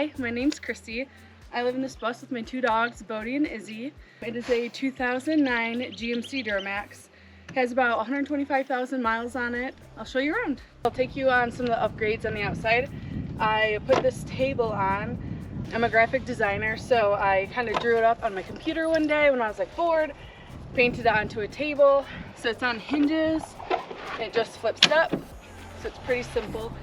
Hi, my name's Christy. I live in this bus with my two dogs, Bodie and Izzy. It is a 2009 GMC Duramax. It has about 125,000 miles on it. I'll show you around. I'll take you on some of the upgrades on the outside. I put this table on. I'm a graphic designer, so I kind of drew it up on my computer one day when I was like bored, painted it onto a table. So it's on hinges. It just flips up, so it's pretty simple.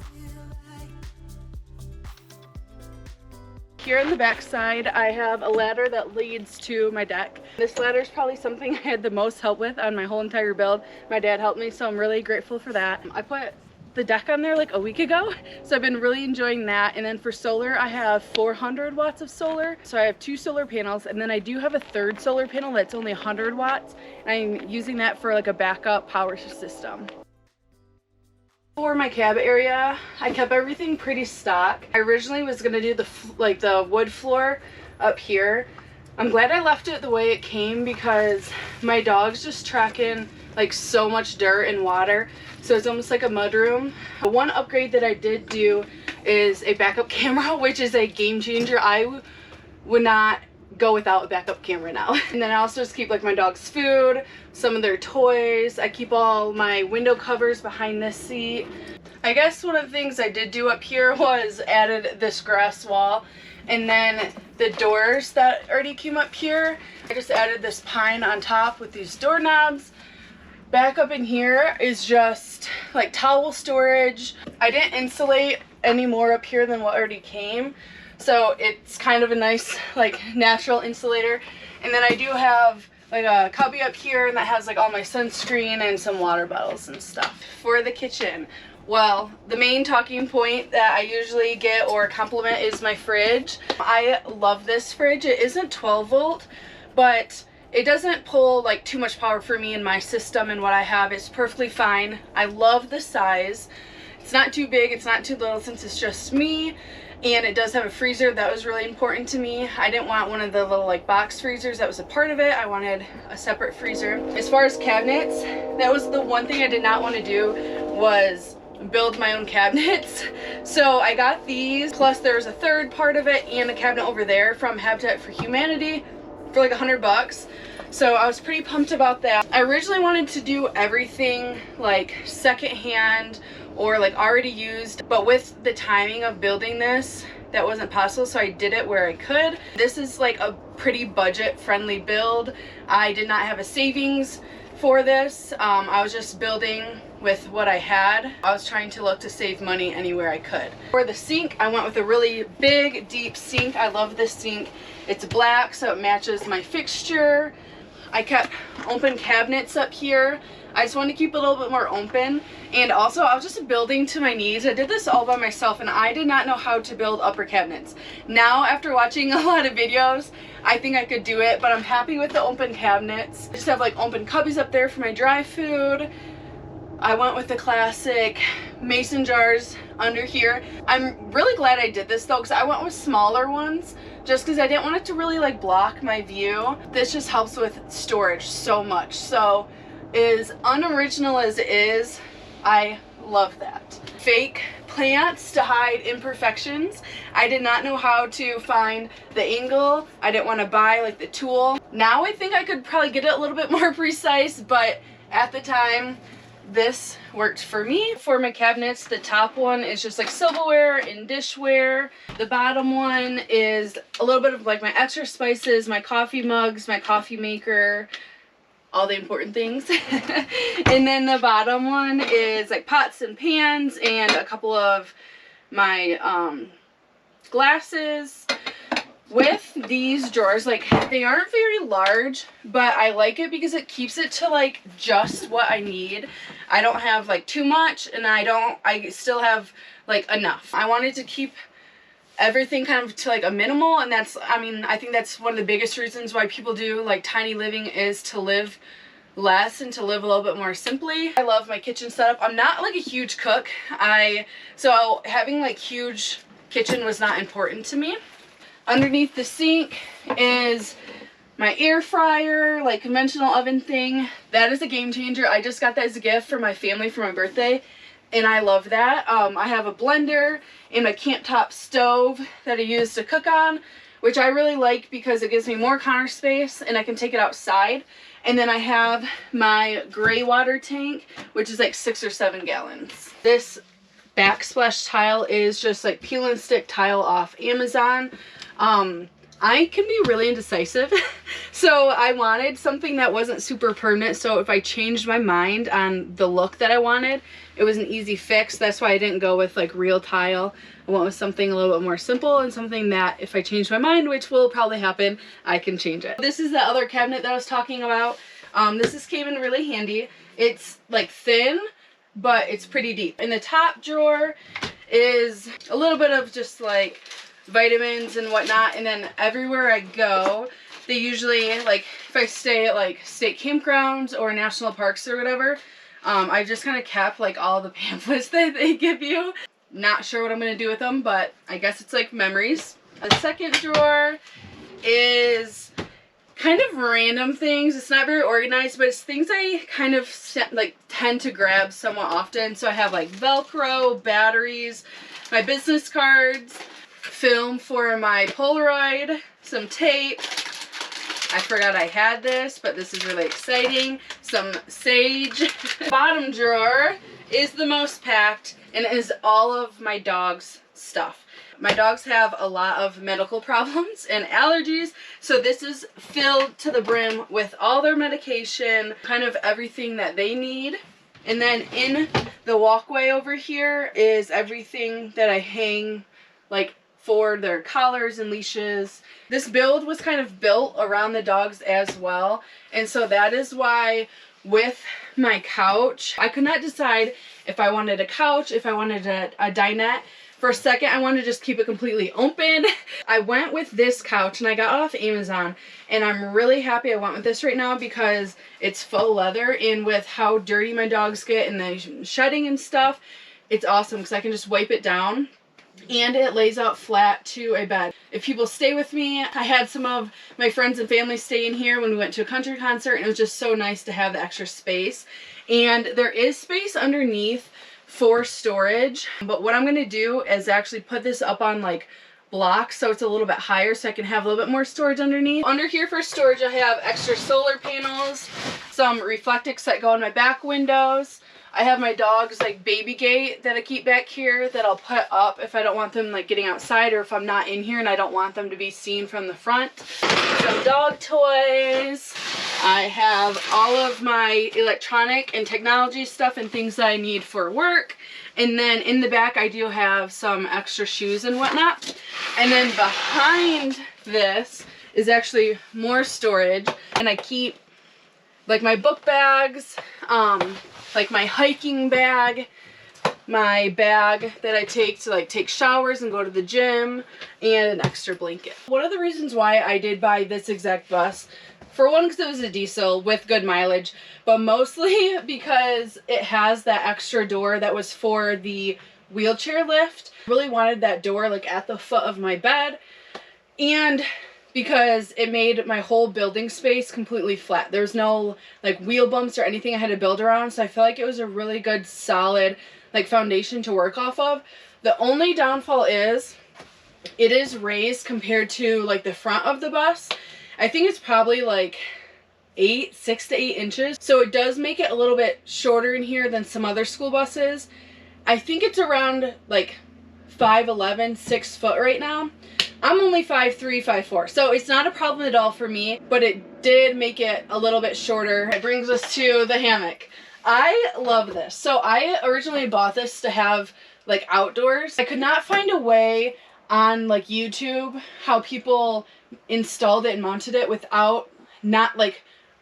Here on the back side, I have a ladder that leads to my deck. This ladder is probably something I had the most help with on my whole entire build. My dad helped me, so I'm really grateful for that. I put the deck on there like a week ago, so I've been really enjoying that. And then for solar, I have 400 watts of solar. So I have 2 solar panels, and then I do have a third solar panel that's only 100 watts. And I'm using that for like a backup power system. For my cab area, I kept everything pretty stock. I originally was gonna do the wood floor up here. I'm glad I left it the way it came because my dogs just track in like so much dirt and water, so it's almost like a mud room. One upgrade that I did do is a backup camera, which is a game changer. I would not go without a backup camera now. And then I also just keep like my dog's food, some of their toys. I keep all my window covers behind this seat. I guess one of the things I did do up here was added this grass wall, and then the doors that already came up here, I just added this pine on top with these doorknobs. Back up in here is just like towel storage. I didn't insulate any more up here than what already came, so it's kind of a nice like natural insulator. And then I do have like a cubby up here, and that has like all my sunscreen and some water bottles and stuff. For the kitchen, well, the main talking point that I usually get or compliment is my fridge. I love this fridge. It isn't 12 volt, but it doesn't pull like too much power for me in my system, and what I have is perfectly fine. I love the size. It's not too big, it's not too little since it's just me. And it does have a freezer. That was really important to me. I didn't want one of the little like box freezers that was a part of it. I wanted a separate freezer. As far as cabinets, that was the one thing I did not want to do, was build my own cabinets. So I got these, plus there's a third part of it and a cabinet over there from Habitat for Humanity for like $100. So I was pretty pumped about that. I originally wanted to do everything like secondhand or like already used, but with the timing of building this, that wasn't possible, so I did it where I could. This is like a pretty budget friendly build. I did not have a savings for this. I was just building with what I had. I was trying to look to save money anywhere I could. For the sink, I went with a really big, deep sink. I love this sink. It's black, so it matches my fixture. I kept open cabinets up here. I just wanted to keep it a little bit more open. And also, I was just building to my needs. I did this all by myself, and I did not know how to build upper cabinets. Now, after watching a lot of videos, I think I could do it, but I'm happy with the open cabinets. I just have like open cubbies up there for my dry food. I went with the classic mason jars under here. I'm really glad I did this though, because I went with smaller ones just because I didn't want it to really like block my view. This just helps with storage so much. So as unoriginal as it is, I love that. Fake plants to hide imperfections. I did not know how to find the angle. I didn't want to buy like the tool. Now I think I could probably get it a little bit more precise, but at the time, this worked for me. For my cabinets, the top one is just like silverware and dishware. The bottom one is a little bit of like my extra spices, my coffee mugs, my coffee maker, all the important things. And then the bottom one is like pots and pans and a couple of my glasses. With these drawers, like they aren't very large, but I like it because it keeps it to like just what I need. I don't have like too much, and I still have like enough. I wanted to keep everything kind of to like a minimal, and that's, I mean, I think that's one of the biggest reasons why people do like tiny living, is to live less and to live a little bit more simply. I love my kitchen setup. I'm not like a huge cook. So having like huge kitchen was not important to me. Underneath the sink is my air fryer, like conventional oven thing. That is a game changer. I just got that as a gift for my family for my birthday. and I love that. I have a blender and my camp top stove that I use to cook on, which I really like because it gives me more counter space and I can take it outside. And then I have my gray water tank, which is like 6 or 7 gallons. This backsplash tile is just like peel and stick tile off Amazon. I can be really indecisive, so I wanted something that wasn't super permanent, so if I changed my mind on the look that I wanted, it was an easy fix. That's why I didn't go with like real tile. I went with something a little bit more simple and something that if I change my mind, which will probably happen, I can change it. This is the other cabinet that I was talking about. This came in really handy. It's like thin, but it's pretty deep. In the top drawer is a little bit of just like vitamins and whatnot, and then everywhere I go, they usually, like if I stay at like state campgrounds or national parks or whatever, I've just kind of kept like all the pamphlets that they give you. Not sure what I'm going to do with them, but I guess it's like memories. The second drawer is kind of random things. It's not very organized, but it's things I kind of like tend to grab somewhat often. So I have like Velcro, batteries, my business cards, film for my Polaroid, some tape. I forgot I had this, but this is really exciting. Some sage. Bottom drawer is the most packed and is all of my dog's stuff. My dogs have a lot of medical problems and allergies, so this is filled to the brim with all their medication, kind of everything that they need. And then in the walkway over here is everything that I hang like for their collars and leashes. This build was kind of built around the dogs as well, and so that is why with my couch, I could not decide if I wanted a couch, if I wanted a dinette. For a second, I wanted to just keep it completely open. I went with this couch and I got it off Amazon, and I'm really happy I went with this right now because it's faux leather, and with how dirty my dogs get and the shedding and stuff, it's awesome because I can just wipe it down. And it lays out flat to a bed. If people stay with me, I had some of my friends and family stay in here when we went to a country concert, and it was just so nice to have the extra space. And there is space underneath for storage, but what I'm going to do is actually put this up on like blocks so it's a little bit higher so I can have a little bit more storage underneath. Under here for storage, I have extra solar panels, some reflectics that go in my back windows. I have my dog's like baby gate that I keep back here that I'll put up if I don't want them like getting outside, or if I'm not in here and I don't want them to be seen from the front. Some dog toys. I have all of my electronic and technology stuff and things that I need for work. And then in the back I do have some extra shoes and whatnot. And then behind this is actually more storage, and I keep like my book bags, like my hiking bag, my bag that I take to like take showers and go to the gym, and an extra blanket. One of the reasons why I did buy this exact bus, for one, because it was a diesel with good mileage, but mostly because it has that extra door that was for the wheelchair lift. I really wanted that door like at the foot of my bed, and because it made my whole building space completely flat. There's no like wheel bumps or anything I had to build around, so I feel like it was a really good solid like foundation to work off of. The only downfall is it is raised compared to like the front of the bus. I think it's probably like 6 to 8 inches, so it does make it a little bit shorter in here than some other school buses. I think it's around like 5'11", 6 foot right now. I'm only 5'3", 5'4", so it's not a problem at all for me, but it did make it a little bit shorter. It brings us to the hammock. I love this. So I originally bought this to have like outdoors. I could not find a way on like YouTube how people installed it and mounted it without not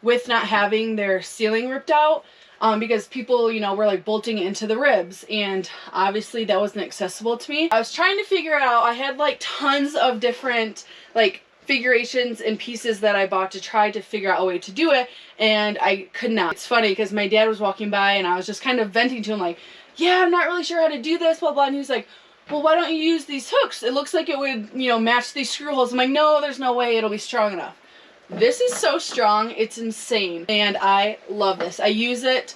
having their ceiling ripped out. Because people, you know, were like bolting it into the ribs, and obviously that wasn't accessible to me. I was trying to figure out, I had like tons of different like figurations and pieces that I bought to try to figure out a way to do it, and I could not. It's funny because my dad was walking by and I was just kind of venting to him like, yeah, I'm not really sure how to do this, blah blah, and he was like, well, why don't you use these hooks? It looks like it would, you know, match these screw holes. I'm like, no, there's no way it'll be strong enough. This is so strong, it's insane, and I love this. I use it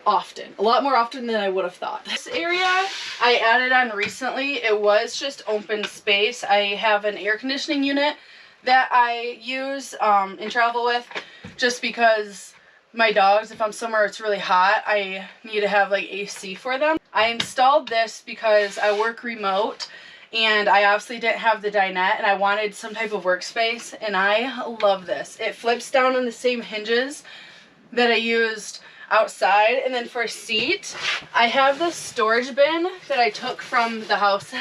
often, a lot more often than I would have thought. This area I added on recently. It was just open space. I have an air conditioning unit that I use and travel with, just because my dogs, if I'm somewhere it's really hot, I need to have like AC for them. I installed this because I work remote and I obviously didn't have the dinette and I wanted some type of workspace, and I love this. It flips down on the same hinges that I used outside. And then for a seat, I have this storage bin that I took from the house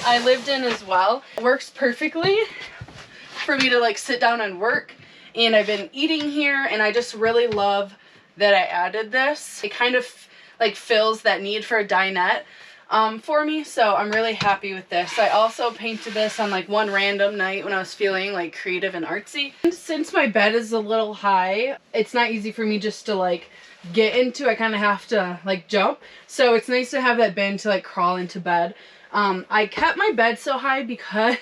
I lived in as well. It works perfectly for me to like sit down and work, and I've been eating here and I just really love that I added this. It kind of like fills that need for a dinette for me, so I'm really happy with this. I also painted this on like one random night when I was feeling like creative and artsy. And since my bed is a little high, it's not easy for me just to like get into. I kind of have to like jump, so it's nice to have that bin to like crawl into bed. I kept my bed so high because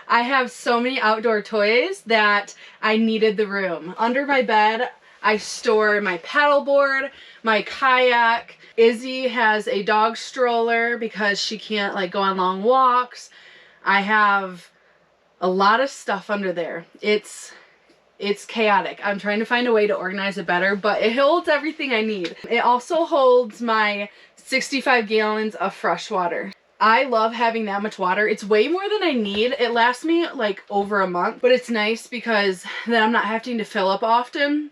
I have so many outdoor toys that I needed the room. Under my bed I store my paddleboard, my kayak. Izzy has a dog stroller because she can't like go on long walks. I have a lot of stuff under there. It's chaotic. I'm trying to find a way to organize it better, but it holds everything I need. It also holds my 65 gallons of fresh water. I love having that much water. It's way more than I need. It lasts me like over a month, but it's nice because then I'm not having to fill up often.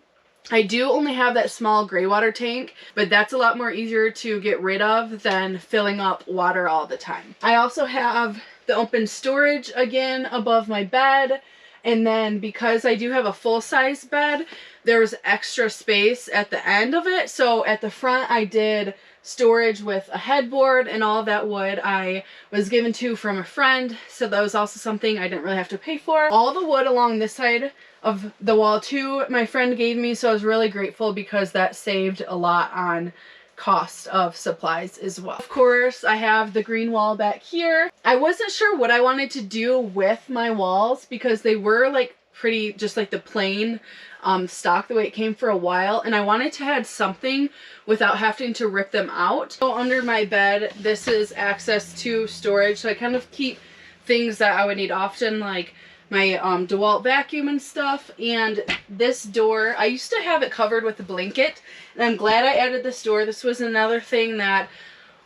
I do only have that small gray water tank, but that's a lot more easier to get rid of than filling up water all the time. I also have the open storage again above my bed. And then because I do have a full-size bed, there's extra space at the end of it. So at the front I did storage with a headboard, and all of that wood I was given to from a friend, so that was also something I didn't really have to pay for. All the wood along this side of the wall too my friend gave me, so I was really grateful because that saved a lot on cost of supplies as well. Of course, I have the green wall back here. I wasn't sure what I wanted to do with my walls because they were like pretty just like the plain stock the way it came for a while, and I wanted to add something without having to rip them out. So under my bed, this is access to storage, so I kind of keep things that I would need often, like my DeWalt vacuum and stuff. And this door, I used to have it covered with a blanket, and I'm glad I added this door. This was another thing that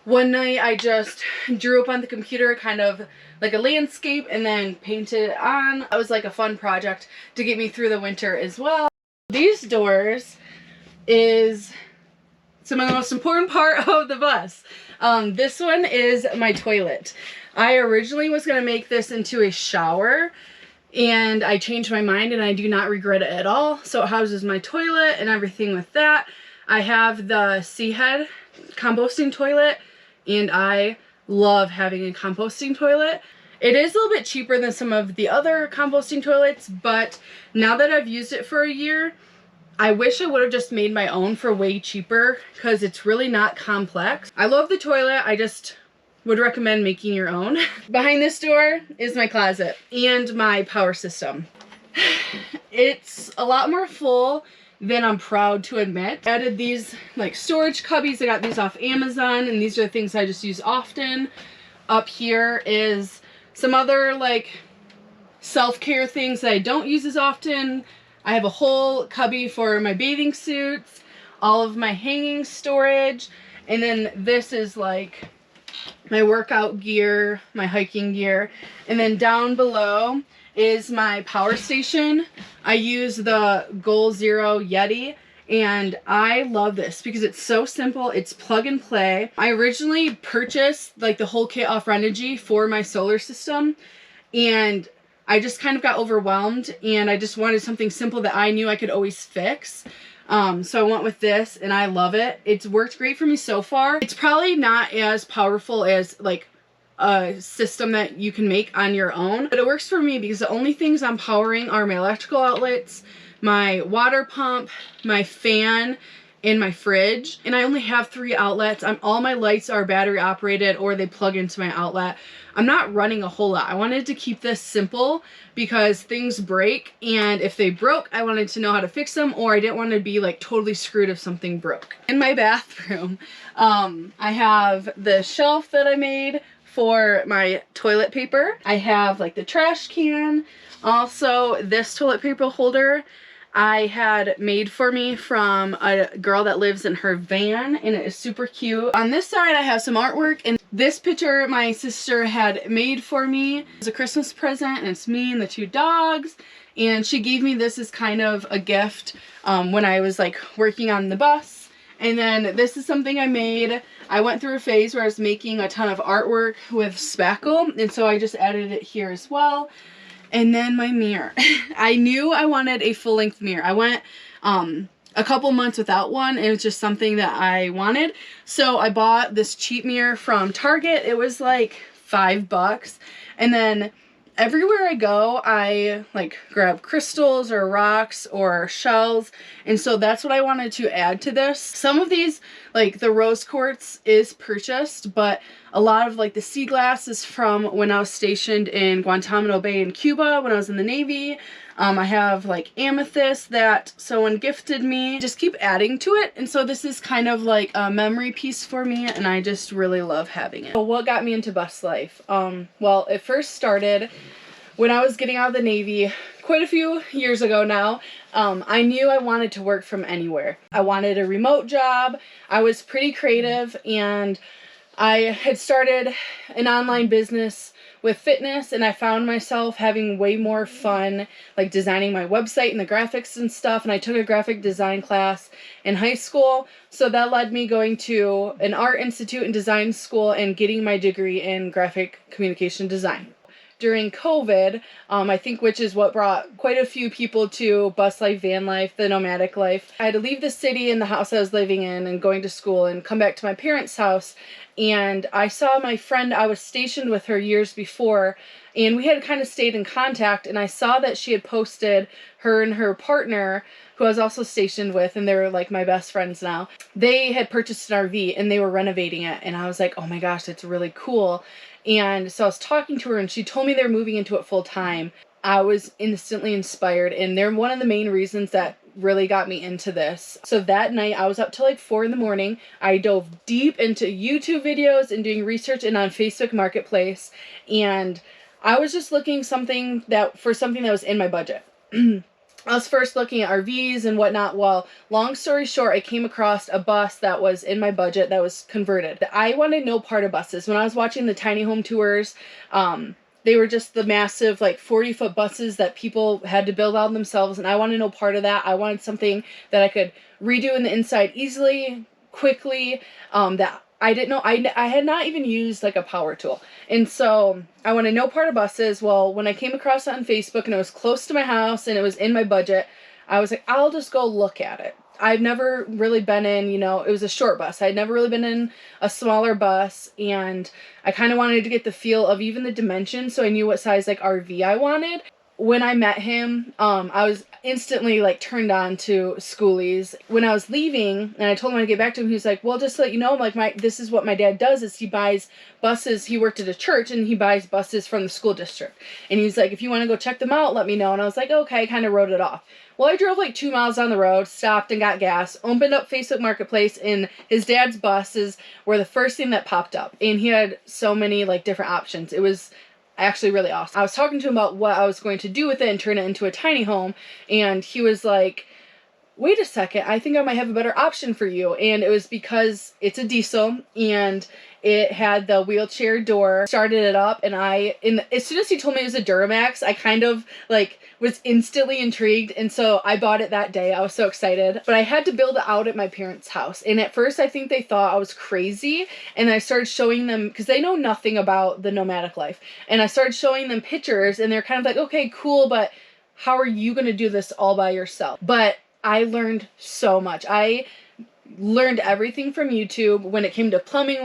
one night I just drew up on the computer, kind of like a landscape, and then painted it on. That was like a fun project to get me through the winter as well. These doors is some of the most important part of the bus. This one is my toilet. I originally was going to make this into a shower, and I changed my mind, and I do not regret it at all. So it houses my toilet and everything with that. I have the Sea Head composting toilet, and I love having a composting toilet. It is a little bit cheaper than some of the other composting toilets, but now that I've used it for a year, I wish I would have just made my own for way cheaper because it's really not complex. I love the toilet. I just would recommend making your own. Behind this door is my closet and my power system. It's a lot more full than I'm proud to admit. I added these like storage cubbies. I got these off Amazon, and these are the things I just use often. Up here is some other like self-care things that I don't use as often. I have a whole cubby for my bathing suits, all of my hanging storage, and then this is like my workout gear, my hiking gear, and then down below is my power station. I use the Goal Zero Yeti, and I love this because it's so simple. It's plug and play. I originally purchased like the whole kit off Renogy for my solar system, and I just kind of got overwhelmed, and I just wanted something simple that I knew I could always fix. So I went with this, and I love it. It's worked great for me so far. It's probably not as powerful as like a system that you can make on your own, but it works for me because the only things I'm powering are my electrical outlets, my water pump, my fan, in my fridge, and I only have 3 outlets. All my lights are battery operated or they plug into my outlet. I'm not running a whole lot. I wanted to keep this simple because things break, and if they broke, I wanted to know how to fix them, or I didn't want to be like totally screwed if something broke. In my bathroom, I have the shelf that I made for my toilet paper. I have like the trash can. Also, this toilet paper holder I had made for me from a girl that lives in her van, and it is super cute. On this side I have some artwork, and this picture my sister had made for me as a Christmas present, and it's me and the 2 dogs, and she gave me this as kind of a gift when I was like working on the bus. And then this is something I made. I went through a phase where I was making a ton of artwork with spackle, and so I just added it here as well. And then my mirror. I knew I wanted a full-length mirror. I went a couple months without one. It was just something that I wanted. So I bought this cheap mirror from Target. It was like $5. And then everywhere I go, I like grab crystals or rocks or shells. And so that's what I wanted to add to this. Some of these, like the rose quartz is purchased, but a lot of like the sea glass is from when I was stationed in Guantanamo Bay in Cuba when I was in the Navy. I have like amethyst that someone gifted me. Just keep adding to it. And so this is kind of like a memory piece for me, and I just really love having it. So what got me into bus life? Well, it first started when I was getting out of the Navy quite a few years ago now. I knew I wanted to work from anywhere. I wanted a remote job. I was pretty creative, and I had started an online business with fitness, and I found myself having way more fun like designing my website and the graphics and stuff. And I took a graphic design class in high school, so that led me going to an art institute and design school and getting my degree in graphic communication design. During COVID, I think, which is what brought quite a few people to bus life, van life, the nomadic life. I had to leave the city and the house I was living in and going to school and come back to my parents' house. And I saw my friend, I was stationed with her years before, and we had kind of stayed in contact, and I saw that she had posted her and her partner, who I was also stationed with, and they're like my best friends now. They had purchased an RV and they were renovating it, and I was like, oh my gosh, that's really cool. And so I was talking to her, and she told me they're moving into it full time. I was instantly inspired, and they're one of the main reasons that really got me into this. So that night I was up till like 4 in the morning. I dove deep into YouTube videos and doing research and on Facebook Marketplace, and I was just looking for something that was in my budget. I was first looking at RVs and whatnot. Well, long story short, I came across a bus that was in my budget that was converted. I wanted no part of buses. When I was watching the tiny home tours, they were just the massive like 40-foot buses that people had to build out themselves, and I wanted no part of that. I wanted something that I could redo in the inside easily, quickly, that I didn't know, I had not even used like a power tool. And so I wanted no part of buses. Well, when I came across it on Facebook and it was close to my house and it was in my budget, I was like, I'll just go look at it. I've never really been in, it was a short bus. I'd never really been in a smaller bus, and I kind of wanted to get the feel of even the dimensions, so I knew what size like RV I wanted. When I met him, I was instantly like turned on to Skoolies. When I was leaving and I told him I'd get back to him, he was like, well, just to let you know, like this is what my dad does, is he buys buses. He worked at a church and he buys buses from the school district. And he's like, if you want to go check them out, let me know. And I was like, okay, I kind of wrote it off. Well, I drove like 2 miles down the road, stopped and got gas, opened up Facebook Marketplace, and his dad's buses were the first thing that popped up. And he had so many like different options. It was actually really awesome. I was talking to him about what I was going to do with it and turn it into a tiny home, and he was like, wait a second, I think I might have a better option for you. And it was because it's a diesel and it had the wheelchair door. Started it up, and as soon as he told me it was a Duramax, I kind of like was instantly intrigued, and so I bought it that day. I was so excited. But I had to build it out at my parents' house, and at first I think they thought I was crazy, and I started showing them, because they know nothing about the nomadic life, and I started showing them pictures, and they're kind of like, okay, cool, but how are you going to do this all by yourself? But I learned so much. I learned everything from YouTube when it came to plumbing,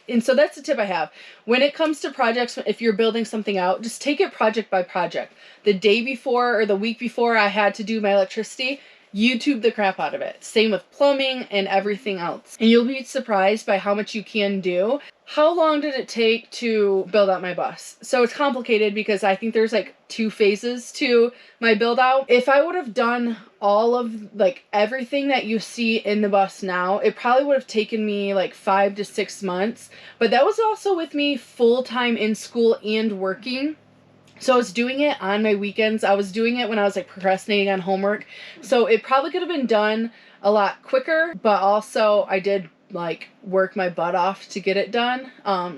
and so that's the tip I have. When it comes to projects, if you're building something out, just take it project by project. The day before or the week before I had to do my electricity, YouTube the crap out of it. Same with plumbing and everything else. And you'll be surprised by how much you can do. How long did it take to build out my bus? So it's complicated because I think there's like 2 phases to my build out. If I would have done all of like everything that you see in the bus now, it probably would have taken me like 5 to 6 months. But that was also with me full-time in school and working. So I was doing it on my weekends. I was doing it when I was like procrastinating on homework. So it probably could have been done a lot quicker, but also I did like work my butt off to get it done.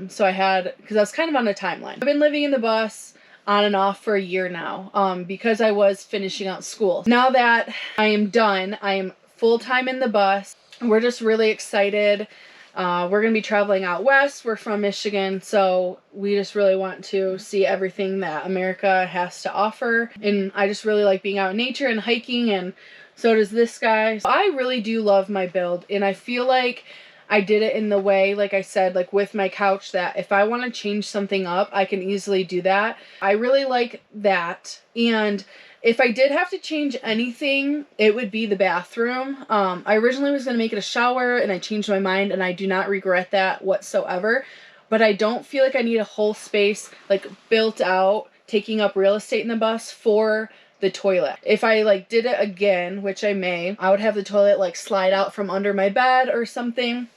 So I had, because I was kind of on a timeline. I've been living in the bus on and off for a year now, because I was finishing out school. Now that I am done, I am full-time in the bus. We're just really excited. We're going to be traveling out west. We're from Michigan, so we just really want to see everything that America has to offer. And I just really like being out in nature and hiking, and so does this guy. I really do love my build, and I feel like I did it in the way, like I said, like with my couch, that if I want to change something up, I can easily do that. I really like that. And if I did have to change anything, it would be the bathroom. I originally was going to make it a shower, and I changed my mind, and I do not regret that whatsoever. But I don't feel like I need a whole space like built out, taking up real estate in the bus for the toilet. If I like did it again, which I may, I would have the toilet like slide out from under my bed or something.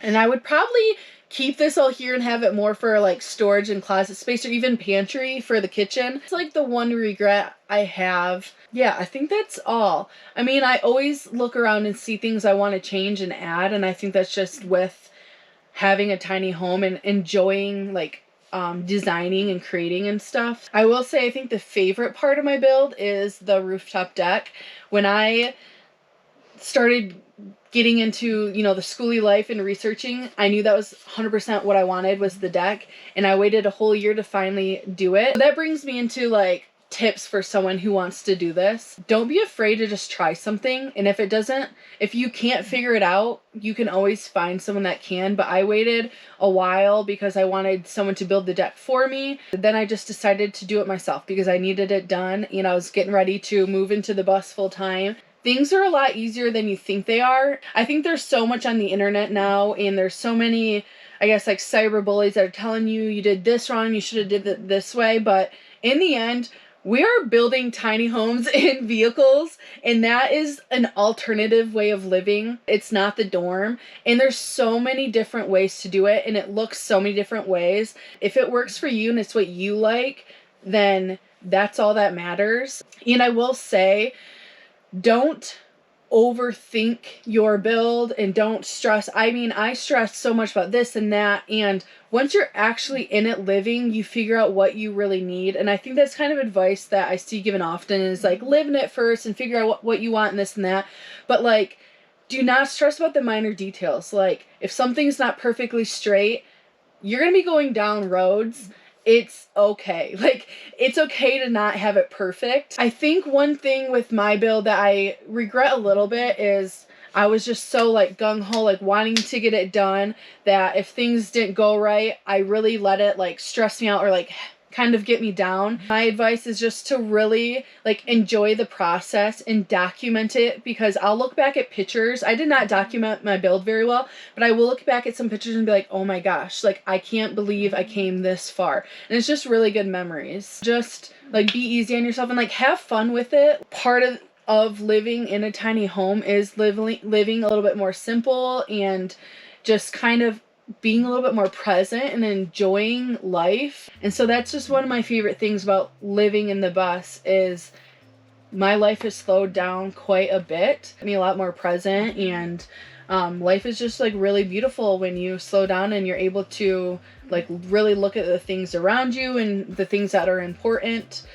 And I would probably keep this all here and have it more for like storage and closet space, or even pantry for the kitchen. It's like the one regret I have. Yeah, I think that's all. I mean, I always look around and see things I want to change and add, and I think that's just with having a tiny home and enjoying like designing and creating and stuff. I will say I think the favorite part of my build is the rooftop deck. When I started getting into, you know, the Skoolie life and researching, I knew that was 100% what I wanted, was the deck, and I waited a whole year to finally do it. That brings me into like tips for someone who wants to do this. Don't be afraid to just try something, and if you can't figure it out, you can always find someone that can. But I waited a while because I wanted someone to build the deck for me. Then I just decided to do it myself because I needed it done, and I was getting ready to move into the bus full time. Things are a lot easier than you think they are. I think there's so much on the internet now, and there's so many, I guess, like cyber bullies that are telling you you did this wrong, you should have did it this way. But in the end, we are building tiny homes in vehicles, and that is an alternative way of living. It's not the norm, and there's so many different ways to do it, and it looks so many different ways. If it works for you and it's what you like, then that's all that matters. And I will say, don't overthink your build and don't stress. I mean, I stressed so much about this and that, and once you're actually in it living, you figure out what you really need. And I think that's kind of advice that I see given often, is like, live in it first and figure out what you want and this and that. But like, do not stress about the minor details. Like, if something's not perfectly straight, you're going to be going down roads. It's okay. Like, it's okay to not have it perfect. I think one thing with my build that I regret a little bit is I was just so like gung-ho, like wanting to get it done, that if things didn't go right, I really let it like stress me out or like kind of get me down. My advice is just to really like enjoy the process and document it, because I'll look back at pictures. I did not document my build very well, but I will look back at some pictures and be like, oh my gosh, like I can't believe I came this far. And it's just really good memories. Just like be easy on yourself and like have fun with it. Part of living in a tiny home is living a little bit more simple and just kind of being a little bit more present and enjoying life. And so that's just one of my favorite things about living in the bus, is my life has slowed down quite a bit. I mean, a lot more present, and life is just like really beautiful when you slow down and you're able to like really look at the things around you and the things that are important.